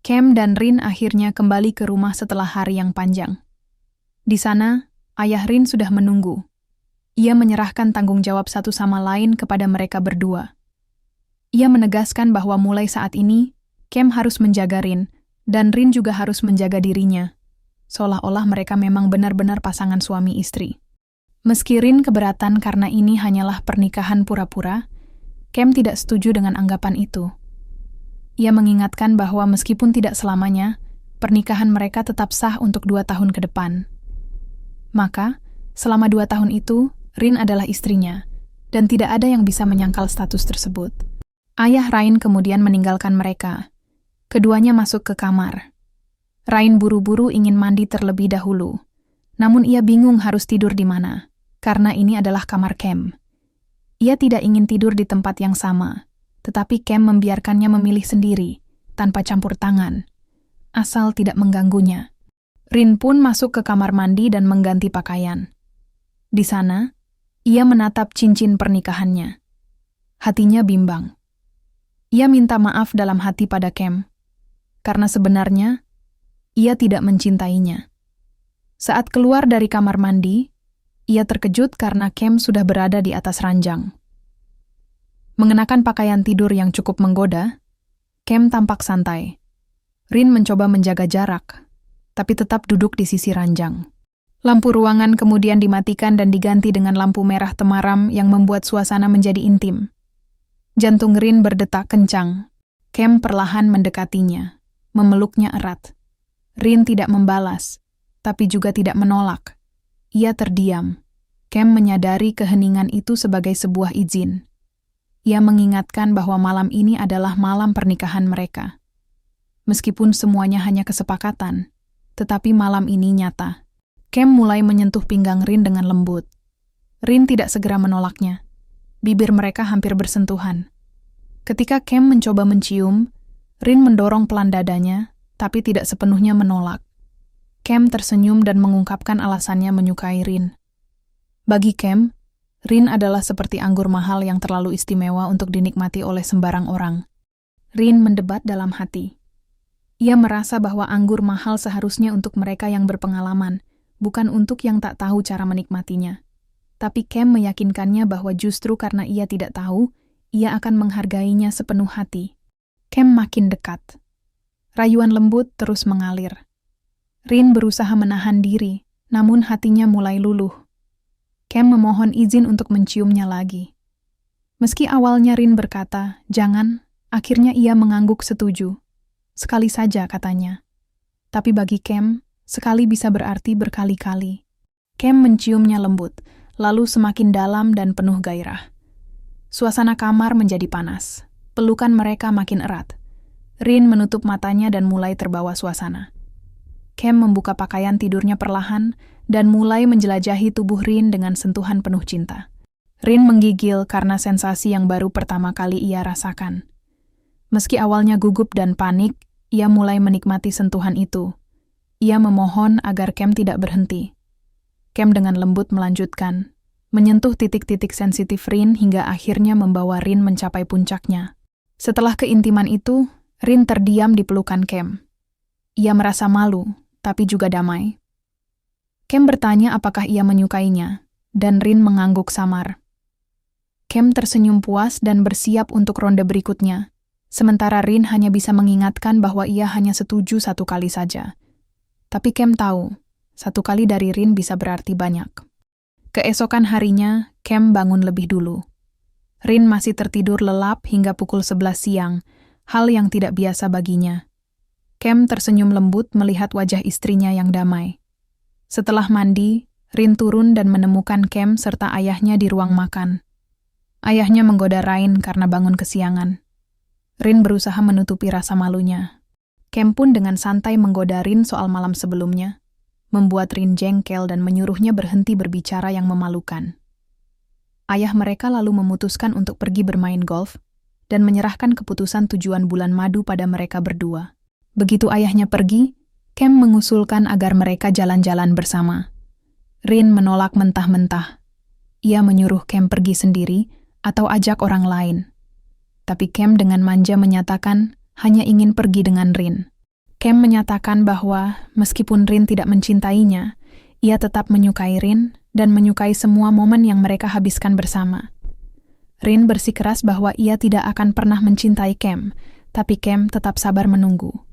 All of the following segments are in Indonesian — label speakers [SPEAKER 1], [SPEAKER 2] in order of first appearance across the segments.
[SPEAKER 1] Cam dan Rin akhirnya kembali ke rumah setelah hari yang panjang. Di sana, ayah Rin sudah menunggu. Ia menyerahkan tanggung jawab satu sama lain kepada mereka berdua. Ia menegaskan bahwa mulai saat ini, Cam harus menjaga Rin, dan Rin juga harus menjaga dirinya. Seolah-olah mereka memang benar-benar pasangan suami istri. Meski Rin keberatan karena ini hanyalah pernikahan pura-pura, Cam tidak setuju dengan anggapan itu. Ia mengingatkan bahwa meskipun tidak selamanya, pernikahan mereka tetap sah untuk 2 tahun ke depan. Maka, selama 2 tahun itu, Rin adalah istrinya, dan tidak ada yang bisa menyangkal status tersebut. Ayah Rain kemudian meninggalkan mereka. Keduanya masuk ke kamar. Rain buru-buru ingin mandi terlebih dahulu, namun ia bingung harus tidur di mana, karena ini adalah kamar Cam. Ia tidak ingin tidur di tempat yang sama, tetapi Cam membiarkannya memilih sendiri, tanpa campur tangan, asal tidak mengganggunya. Rin pun masuk ke kamar mandi dan mengganti pakaian. Di sana, ia menatap cincin pernikahannya. Hatinya bimbang. Ia minta maaf dalam hati pada Cam, karena sebenarnya, ia tidak mencintainya. Saat keluar dari kamar mandi, ia terkejut karena Cam sudah berada di atas ranjang. Mengenakan pakaian tidur yang cukup menggoda, Cam tampak santai. Rin mencoba menjaga jarak, tapi tetap duduk di sisi ranjang. Lampu ruangan kemudian dimatikan dan diganti dengan lampu merah temaram yang membuat suasana menjadi intim. Jantung Rin berdetak kencang. Cam perlahan mendekatinya, memeluknya erat. Rin tidak membalas, tapi juga tidak menolak. Ia terdiam. Cam menyadari keheningan itu sebagai sebuah izin. Ia mengingatkan bahwa malam ini adalah malam pernikahan mereka. Meskipun semuanya hanya kesepakatan, tetapi malam ini nyata. Cam mulai menyentuh pinggang Rin dengan lembut. Rin tidak segera menolaknya. Bibir mereka hampir bersentuhan. Ketika Cam mencoba mencium, Rin mendorong pelan dadanya, tapi tidak sepenuhnya menolak. Cam tersenyum dan mengungkapkan alasannya menyukai Rin. Bagi Cam, Rin adalah seperti anggur mahal yang terlalu istimewa untuk dinikmati oleh sembarang orang. Rin mendebat dalam hati. Ia merasa bahwa anggur mahal seharusnya untuk mereka yang berpengalaman, bukan untuk yang tak tahu cara menikmatinya. Tapi Cam meyakinkannya bahwa justru karena ia tidak tahu, ia akan menghargainya sepenuh hati. Cam makin dekat. Rayuan lembut terus mengalir. Rin berusaha menahan diri, namun hatinya mulai luluh. Cam memohon izin untuk menciumnya lagi. Meski awalnya Rin berkata, "Jangan," akhirnya ia mengangguk setuju. "Sekali saja," katanya. Tapi bagi Cam, sekali bisa berarti berkali-kali. Cam menciumnya lembut, lalu semakin dalam dan penuh gairah. Suasana kamar menjadi panas. Pelukan mereka makin erat. Rin menutup matanya dan mulai terbawa suasana. Cam membuka pakaian tidurnya perlahan dan mulai menjelajahi tubuh Rin dengan sentuhan penuh cinta. Rin menggigil karena sensasi yang baru pertama kali ia rasakan. Meski awalnya gugup dan panik, ia mulai menikmati sentuhan itu. Ia memohon agar Cam tidak berhenti. Cam dengan lembut melanjutkan, menyentuh titik-titik sensitif Rin hingga akhirnya membawa Rin mencapai puncaknya. Setelah keintiman itu, Rin terdiam di pelukan Cam. Ia merasa malu, tapi juga damai. Cam bertanya apakah ia menyukainya, dan Rin mengangguk samar. Cam tersenyum puas dan bersiap untuk ronde berikutnya, sementara Rin hanya bisa mengingatkan bahwa ia hanya setuju 1 kali saja. Tapi Cam tahu, 1 kali dari Rin bisa berarti banyak. Keesokan harinya, Cam bangun lebih dulu. Rin masih tertidur lelap hingga pukul 11 siang, hal yang tidak biasa baginya. Cam tersenyum lembut melihat wajah istrinya yang damai. Setelah mandi, Rin turun dan menemukan Cam serta ayahnya di ruang makan. Ayahnya menggoda Rain karena bangun kesiangan. Rin berusaha menutupi rasa malunya. Cam pun dengan santai menggoda Rin soal malam sebelumnya, membuat Rin jengkel dan menyuruhnya berhenti berbicara yang memalukan. Ayah mereka lalu memutuskan untuk pergi bermain golf dan menyerahkan keputusan tujuan bulan madu pada mereka berdua. Begitu ayahnya pergi, Cam mengusulkan agar mereka jalan-jalan bersama. Rin menolak mentah-mentah. Ia menyuruh Cam pergi sendiri atau ajak orang lain. Tapi Cam dengan manja menyatakan hanya ingin pergi dengan Rin. Cam menyatakan bahwa meskipun Rin tidak mencintainya, ia tetap menyukai Rin dan menyukai semua momen yang mereka habiskan bersama. Rin bersikeras bahwa ia tidak akan pernah mencintai Cam, tapi Cam tetap sabar menunggu.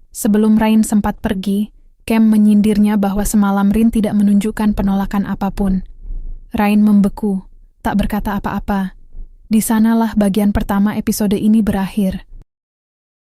[SPEAKER 1] Sebelum Rain sempat pergi, Cam menyindirnya bahwa semalam Rin tidak menunjukkan penolakan apapun. Rain membeku, tak berkata apa-apa. Di sanalah bagian pertama episode ini berakhir.